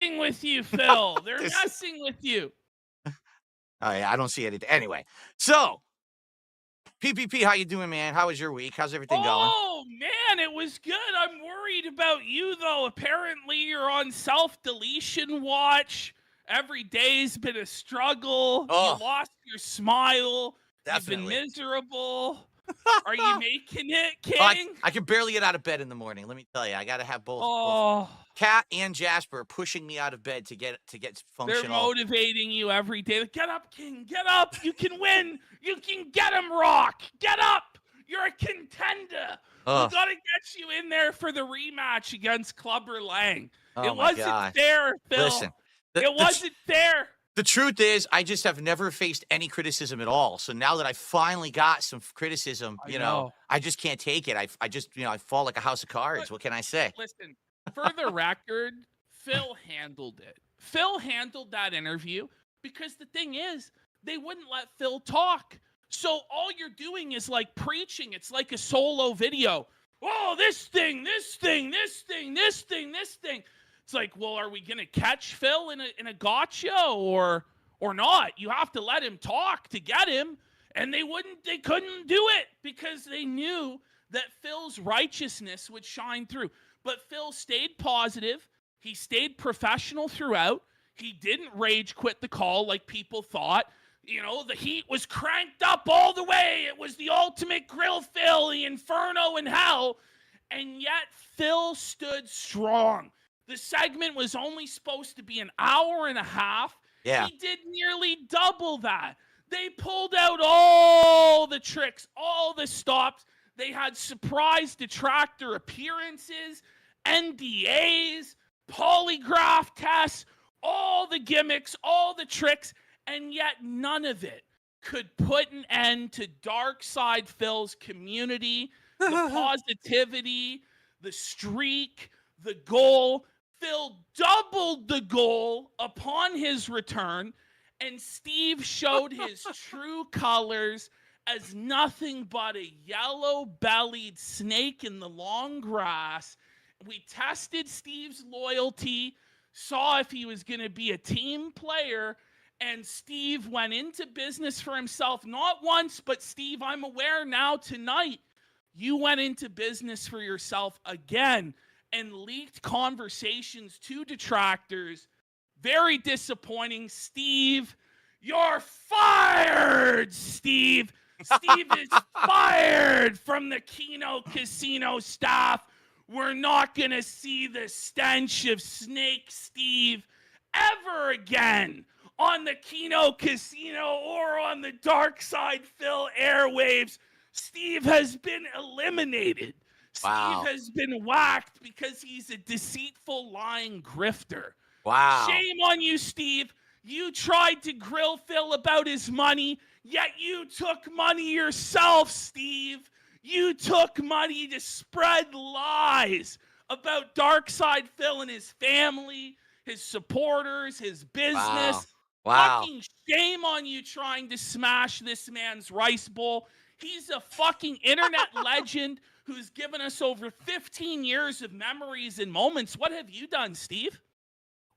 with you, Phil. They're This messing with you. Oh, yeah, I don't see anything. Anyway, so PPP, how you doing, man? How was your week? How's everything going? Oh, man, it was good. I'm worried about you, though. Apparently, you're on self-deletion watch. Every day's been a struggle. You Oh, lost your smile. You've been definitely. miserable. Are you making it, Oh, I, King? I can barely get out of bed in the morning. Let me tell you, I got to have both Oh, Cat and Jasper pushing me out of bed to get they're functional. motivating you every day. Get up, King. Get up. You can win. You can get him, Rock. Get up. You're a contender. We Oh, got to get you in there for the rematch against Clubber Lang. oh It my wasn't God. fair, Listen, Phil. the, It the tr- wasn't fair. the truth is, I just have never faced any criticism at all. So now that I finally got some criticism, I know. I just can't take it. I just, I fall like a house of But cards. What can I say? listen, for the record, Phil handled it. Phil handled that interview because the thing is, they wouldn't let Phil talk. So all you're doing is like preaching. It's like a solo video. Oh, this thing, this thing, this thing, this thing, this thing. It's like, well, are we gonna catch Phil in a gotcha or not? You have to let him talk to get him. And they couldn't do it because they knew that Phil's righteousness would shine through. But Phil stayed positive. He stayed professional throughout. He didn't rage quit the call like people thought. The heat was cranked up all the way. It was the ultimate grill Phil, the inferno in hell. And yet Phil stood strong. The segment was only supposed to be an hour and a half. Yeah. He did nearly double that. They pulled out all the tricks, all the stops. They had surprise detractor appearances, NDAs, polygraph tests, all the gimmicks, all the tricks, and yet none of it could put an end to Dark Side Phil's community, the positivity, the streak, the goal. Phil doubled the goal upon his return, and Steve showed his true colors as nothing but a yellow-bellied snake in the long grass. We tested Steve's loyalty, saw if he was going to be a team player, and Steve went into business for himself not once, but Steve, I'm aware now tonight, you went into business for yourself again and leaked conversations to detractors. Very disappointing. Steve, you're fired, Steve. Steve is fired from the Keno Casino staff. We're not going to see the stench of Snake Steve ever again on the Keno Casino or on the Dark Side Phil airwaves. Steve has been eliminated. Steve Wow. has been whacked because he's a deceitful, lying grifter. Wow. Shame on you, Steve. You tried to grill Phil about his money, yet you took money yourself, Steve. You took money to spread lies about Dark Side Phil and his family, his supporters, his Wow. business. Wow. Fucking shame on you trying to smash this man's rice bowl. He's a fucking internet legend who's given us over 15 years of memories and moments. What have you done, Steve?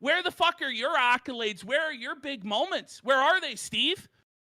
Where the fuck are your accolades? Where are your big moments? Where are they, Steve?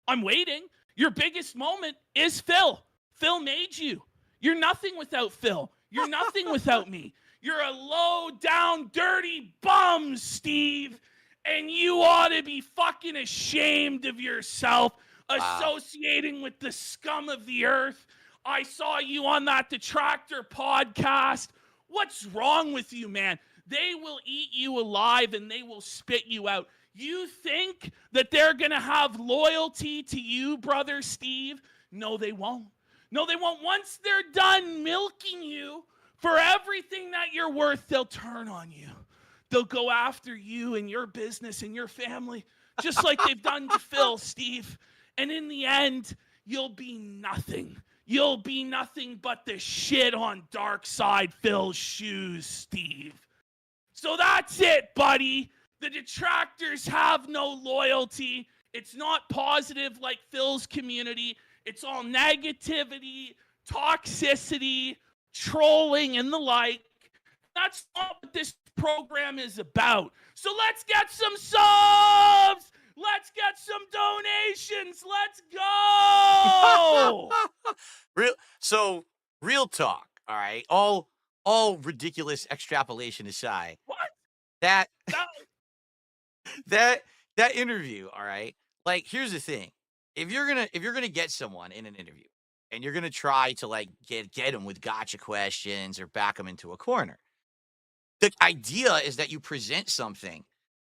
I'm waiting. Your biggest moment is Phil. Phil made you. You're nothing without Phil. You're nothing without me. You're a low down, dirty bum, Steve. And you ought to be fucking ashamed of yourself associating with the scum of the earth. I saw you on that Detractor podcast. What's wrong with you, man? They will eat you alive and they will spit you out. You think that they're going to have loyalty to you, brother Steve? No, they won't. No, they won't. Once they're done milking you for everything that you're worth, they'll turn on you. They'll go after you and your business and your family, just like they've done to Phil, Steve. And in the end, you'll be nothing. You'll be nothing but the shit on Dark Side Phil's shoes, Steve. So that's it, buddy. The detractors have no loyalty. It's not positive like Phil's community. It's all negativity, toxicity, trolling, and the like. That's not what this program is about. So let's get some subs. Let's get some donations. Let's go. Real talk, all right? All ridiculous extrapolation aside, What? that That- that interview, all right? Like, here's the thing. If you're gonna get someone in an interview and you're gonna try to like get them with gotcha questions or back them into a corner, the idea is that you present something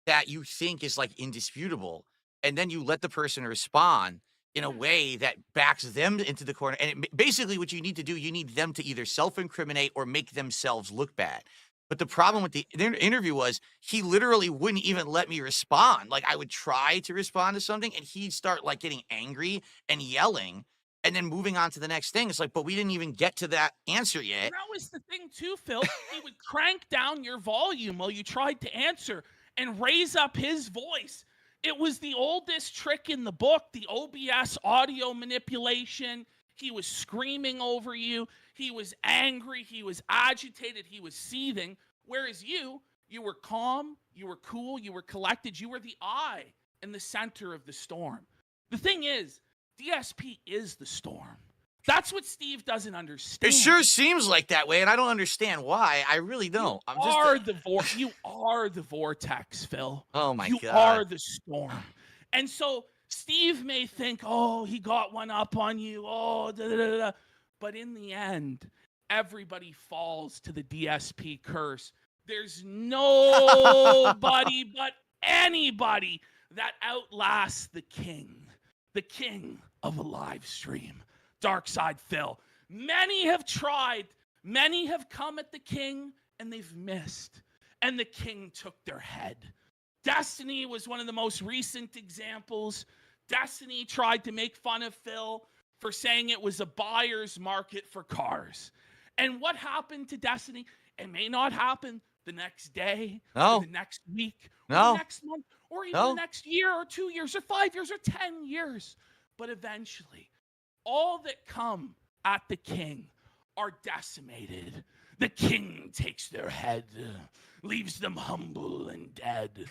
that you think is like indisputable, and then you let the person respond in a way that backs them into the corner. And basically, what you need to do, you need them to either self-incriminate or make themselves look bad. But the problem with the interview was he literally wouldn't even let me respond. Like, I would try to respond to something, and he'd start like getting angry and yelling, and then moving on to the next thing. It's like, but we didn't even get to that answer yet. That was the thing too, Phil. He would crank down your volume while you tried to answer and raise up his voice. It was the oldest trick in the book, the OBS audio manipulation. He was screaming over you. He was angry. He was agitated. He was seething. Whereas you were calm. You were cool. You were collected. You were the eye in the center of the storm. The thing is, DSP is the storm. That's what Steve doesn't understand. It sure seems like that way, and I don't understand why. I really don't. You are the vortex, Phil. Oh my God. You are the storm. And so Steve may think, oh, he got one up on you. Oh, da, da, da, da. But in the end, everybody falls to the DSP curse. There's nobody but anybody that outlasts the king of a live stream. Dark Side Phil. Many have tried. Many have come at the king, and they've missed. And the king took their head. Destiny was one of the most recent examples. Destiny tried to make fun of Phil for saying it was a buyer's market for cars. And what happened to Destiny? It may not happen the next day, or the next week, or the next month, or even the next year, or 2 years, or 5 years, or 10 years. But eventually, all that come at the king are decimated. The king takes their head, leaves them humble and dead.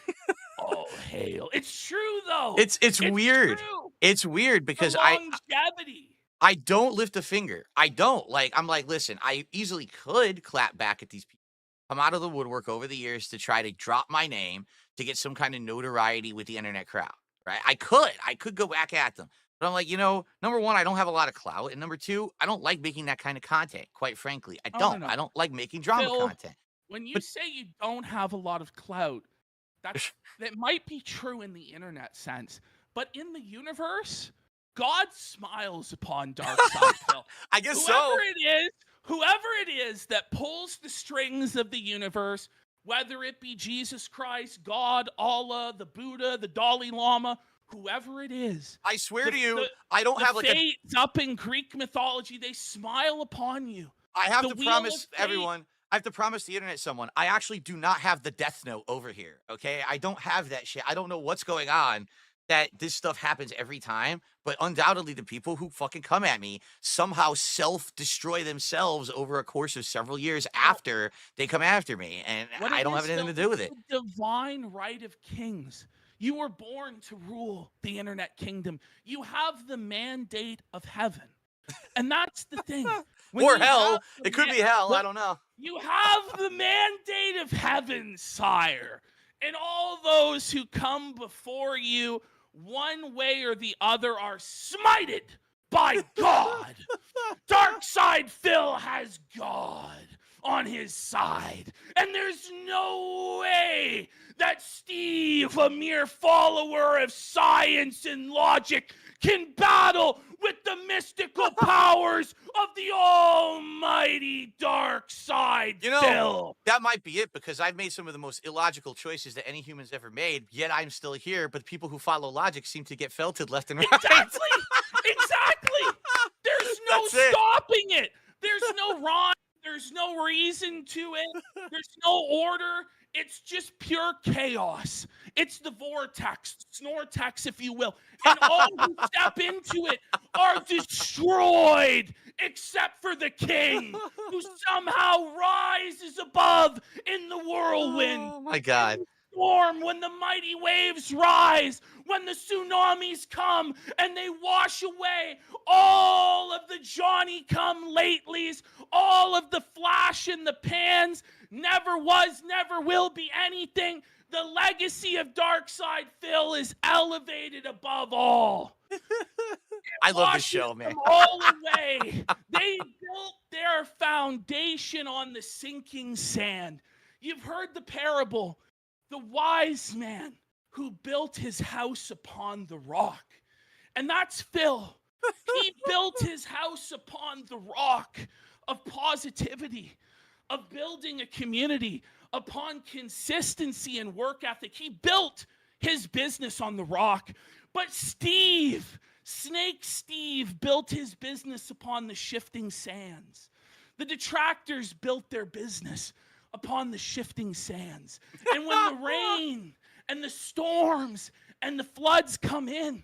All hail. It's true, though. It's weird. True. It's weird because longevity. I don't lift a finger. I don't. I'm like, listen, I easily could clap back at these people, come out of the woodwork over the years to try to drop my name to get some kind of notoriety with the internet crowd, right? I could go back at them. But I'm like, number one, I don't have a lot of clout. And number two, I don't like making that kind of content, quite frankly. I don't. No. I don't like making drama Phil, content. When you say you don't have a lot of clout, that might be true in the internet sense. But in the universe, God smiles upon Dark Side Phil. I guess Whoever it is that pulls the strings of the universe, whether it be Jesus Christ, God, Allah, the Buddha, the Dalai Lama, whoever it is. I swear to you, I don't have like fates up in Greek mythology, they smile upon you. I have to promise everyone, I have to promise the internet someone, I actually do not have the death note over here, okay? I don't have that shit. I don't know what's going on that this stuff happens every time, but undoubtedly the people who fucking come at me somehow self-destroy themselves over a course of several years after they come after me, and I don't have anything to do with it. The divine right of kings. You were born to rule the internet kingdom. You have the mandate of heaven. And that's the thing. Or hell. It could be hell. I don't know. You have the mandate of heaven, sire. And all those who come before you, one way or the other, are smited by God. Dark Side Phil has God on his side. And there's no way that Steve, a mere follower of science and logic, can battle with the mystical powers of the almighty Dark Side Phil. That might be it, because I've made some of the most illogical choices that any human's ever made, yet I'm still here, but people who follow logic seem to get felted left and right. Exactly. There's no stopping it. There's no rhyme. There's no reason to it. There's no order. It's just pure chaos. It's the vortex, snortex, if you will. And all who step into it are destroyed except for the king, who somehow rises above in the whirlwind. Oh my God. Storm, when the mighty waves rise, when the tsunamis come and they wash away all of the Johnny come latelys, all of the flash in the pans, never was, never will be anything. The legacy of Darkside Phil is elevated above all. I love this Washes show, man. them all away. They built their foundation on the sinking sand. You've heard the parable. The wise man who built his house upon the rock. And that's Phil. He built his house upon the rock of positivity, of building a community, upon consistency and work ethic. He built his business on the rock. But Steve, Snake Steve, built his business upon the shifting sands. The detractors built their business upon the shifting sands. And when the rain and the storms and the floods come in,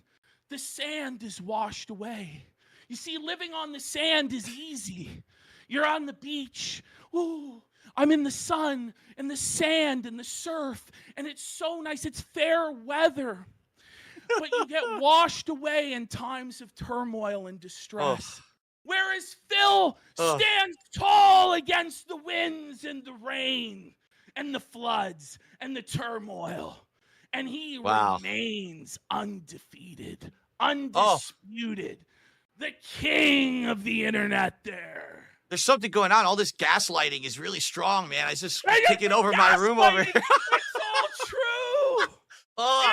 the sand is washed away. You see, living on the sand is easy. You're on the beach. Ooh, I'm in the sun and the sand and the surf, and it's so nice. It's fair weather. But you get washed away in times of turmoil and distress. Whereas Phil stands tall against the winds and the rain and the floods and the turmoil. And he remains undefeated, undisputed. The king of the internet there. There's something going on. All this gaslighting is really strong, man. It's just taking over my room over here. It's all true.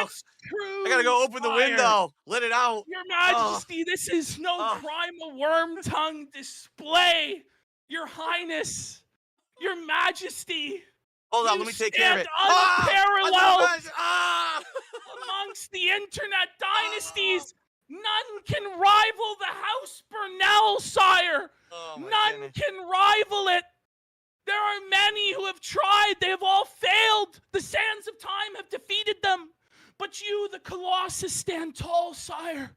It's true. I gotta go open the window. Let it out. Your Majesty, this is no crime of worm tongue display. Your Highness, Your Majesty. Hold on, let me take care of it. Unparalleled amongst the internet dynasties. None can rival the House Burnell, sire. None can rival it. There are many who have tried. They have all failed. The sands of time have defeated them. But you, the Colossus, stand tall, sire.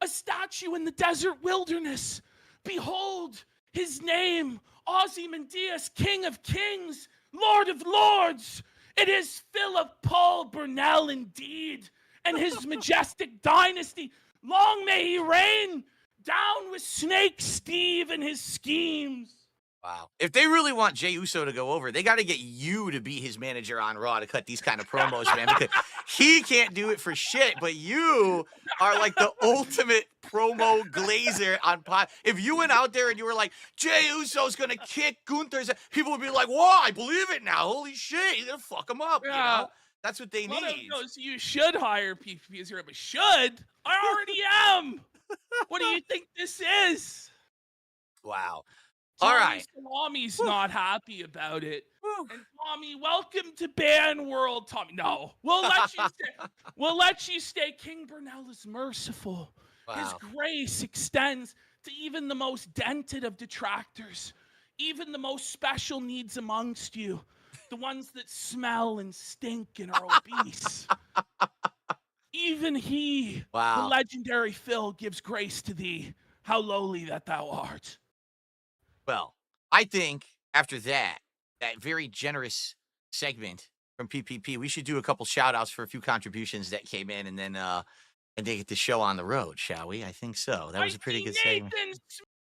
A statue in the desert wilderness. Behold his name, Ozymandias, King of Kings, Lord of Lords. It is Philip Paul Burnell indeed, and his majestic dynasty. Long may he reign. Down with Snake Steve and his schemes. Wow. If they really want Jey Uso to go over, they got to get you to be his manager on Raw to cut these kind of promos, man, because he can't do it for shit, but you are like the ultimate promo glazer on pod. If you went out there and you were like, Jey Uso's going to kick Gunther's, people would be like, whoa, I believe it now. Holy shit. He's going to fuck him up. Yeah. You know? That's what they need. Goes, you should hire PPP as your, but should? I already am. What do you think this is? Wow. Tommy All right. Salami's not happy about it. And Tommy, welcome to Ban World, Tommy. No, we'll let you stay. We'll let you stay. King Burnell is merciful. Wow. His grace extends to even the most dented of detractors, even the most special needs amongst you, the ones that smell and stink and are obese. Even he, the legendary Phil, gives grace to thee. How lowly that thou art. Well, I think after that very generous segment from PPP, we should do a couple shout outs for a few contributions that came in and then and they get the show on the road, shall we? I think so. That was a pretty good segment.